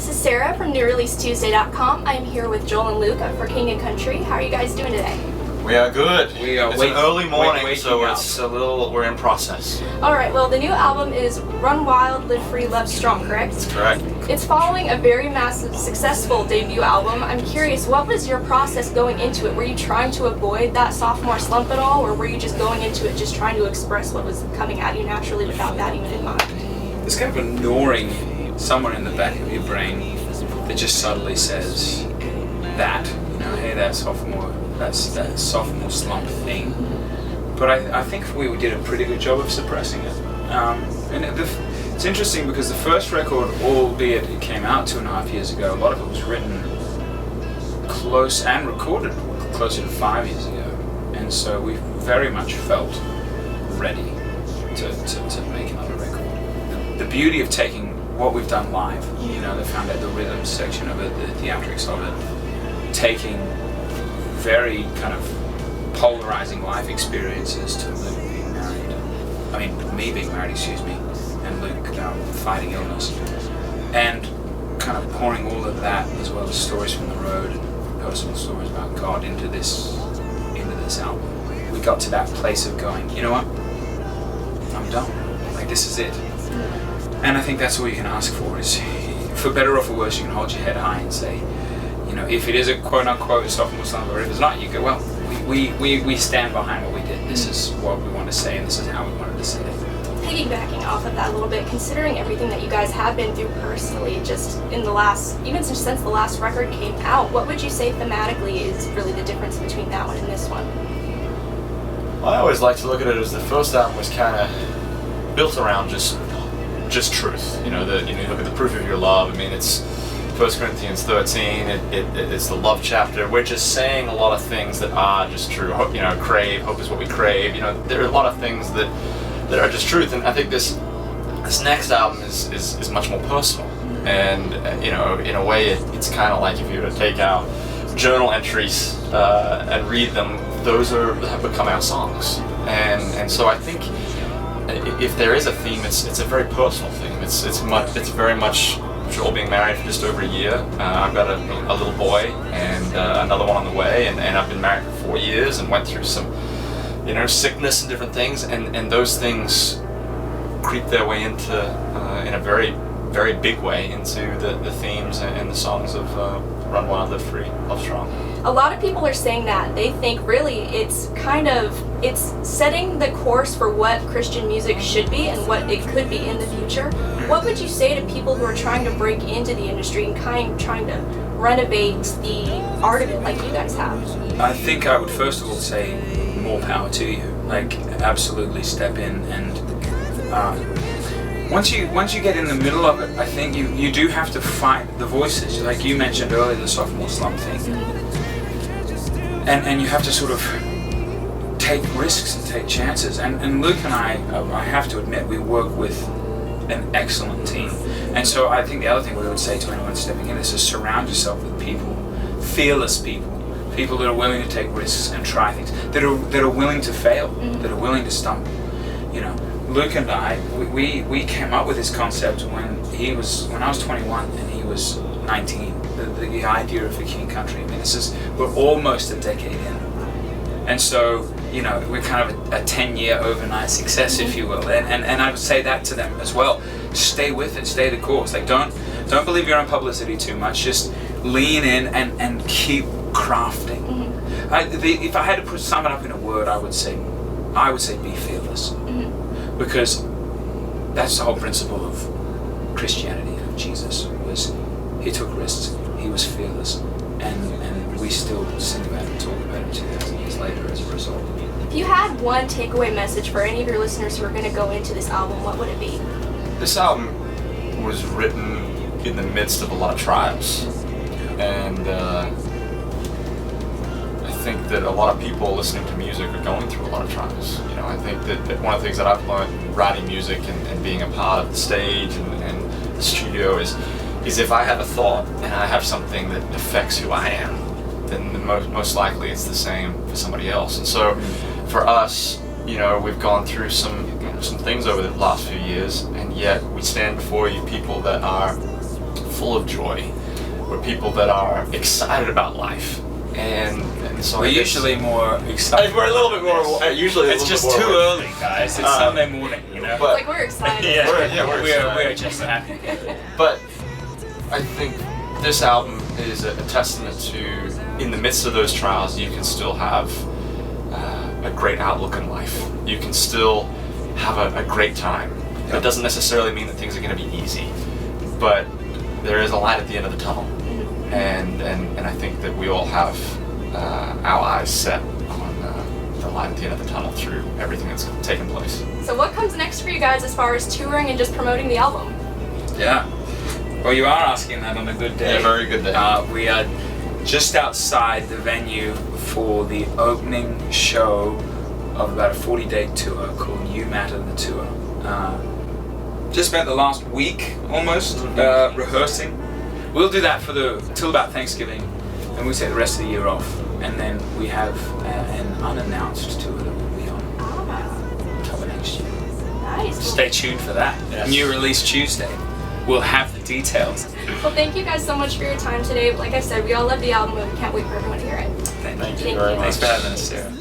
This is Sarah from NewReleaseTuesday.com. I'm here with Joel and Luke for King and Country. How are you guys doing today? We are good. It's an early morning, so up. it's a little, we're in process. Alright, well the new album is Run Wild, Live Free, Love Strong, correct? That's correct. It's following a very massive, successful debut album. I'm curious, what was your process going into it? Were you trying to avoid that sophomore slump at all, or were you just going into it just trying to express what was coming at you naturally without that even in mind? There's kind of a gnawing somewhere in the back of your brain that just subtly says that, hey, that sophomore slump thing. But I think we did a pretty good job of suppressing it. It's interesting because the first record, albeit it came out 2.5 years ago, a lot of it was written close and recorded closer to 5 years ago. And so we very much felt ready to make another record. The beauty of taking what we've done live, the rhythm section of it, the theatrics of it, taking very kind of polarizing life experiences to Luke being married, me being married, and Luke fighting illness, and kind of pouring all of that as well as stories from the road and personal stories about God into this album. We got to that place of going, you know what, I'm done, like this is it. And I think that's all you can ask for is, for better or for worse, you can hold your head high and say, if it is a quote-unquote sophomore slump, or if it's not, you go, well, we stand behind what we did. This is what we want to say, and this is how we wanted to say it. Piggybacking off of that a little bit, considering everything that you guys have been through personally, just in the last, even since the last record came out, what would you say thematically is really the difference between that one and this one? Well, I always like to look at it as the first album was kind of built around just truth. You look at the proof of your love. It's 1 Corinthians 13, it's the love chapter. We're just saying a lot of things that are just true. Crave, hope is what we crave. There are a lot of things that are just truth. And I think this next album is much more personal. And, in a way, it's kind of like if you were to take out journal entries and read them, those have become our songs. And so I think if there is a theme, it's a very personal theme. It's very much Joel being married for just over a year. I've got a little boy and another one on the way, and I've been married for 4 years and went through some, sickness and different things, and those things creep their way into, in a very, very big way, into the themes and the songs of Run Wild, Live Free, Love Strong. A lot of people are saying that. They think really it's setting the course for what Christian music should be and what it could be in the future. What would you say to people who are trying to break into the industry and trying to renovate the art of it like you guys have? I think I would first of all say more power to you. Absolutely step in, and once you get in the middle of it, I think you do have to fight the voices, like you mentioned earlier, the sophomore slump thing. And you have to sort of take risks and take chances. And Luke and I have to admit, we work with an excellent team. And so I think the other thing we would say to anyone stepping in is to surround yourself with people, fearless people that are willing to take risks and try things, that are willing to fail, that are willing to stumble. Luke and I, we came up with this concept when I was 21 and he was 19. The idea of the King Country. We're almost a decade in, and so we're kind of a 10-year overnight success, if you will. And I would say that to them as well. Stay with it, stay the course. Don't believe your own publicity too much. Just lean in and keep crafting. If I had to sum it up in a word, I would say be fearless, because that's the whole principle of Christianity, of Jesus. Was he took risks. He was fearless, and we still sing about it and talk about it 2,000 years later as a result. If you had one takeaway message for any of your listeners who are going to go into this album, what would it be? This album was written in the midst of a lot of trials, and I think that a lot of people listening to music are going through a lot of trials. I think that one of the things that I've learned writing music and being a part of the stage and the studio is if I have a thought and I have something that affects who I am, then most likely it's the same for somebody else. And so for us, we've gone through some things over the last few years, and yet we stand before you people that are full of joy. We're people that are excited about life. And so We're I guess- usually more excited. We're a little bit more. Usually, It's just too early, guys. It's Sunday morning, you know. but- Like we're excited. We're we're excited. just happy. But I think this album is a testament to, in the midst of those trials, you can still have a great outlook in life. You can still have a great time. It doesn't necessarily mean that things are going to be easy, but there is a light at the end of the tunnel. And I think that we all have our eyes set on the light at the end of the tunnel through everything that's taken place. So what comes next for you guys as far as touring and just promoting the album? Yeah. Well, you are asking that on a good day. Yeah, very good day. We are just outside the venue for the opening show of about a 40-day tour called You Matter the Tour. Just spent the last week almost rehearsing. We'll do that till about Thanksgiving, and we'll take the rest of the year off. And then we have an unannounced tour that we'll be on October next year. Nice. Stay tuned for that. Yes. New release Tuesday. We'll have the details. Well, thank you guys so much for your time today. Like I said, we all love the album and we can't wait for everyone to hear it. Thank Thank you. you very much. Thanks for having us, Sarah.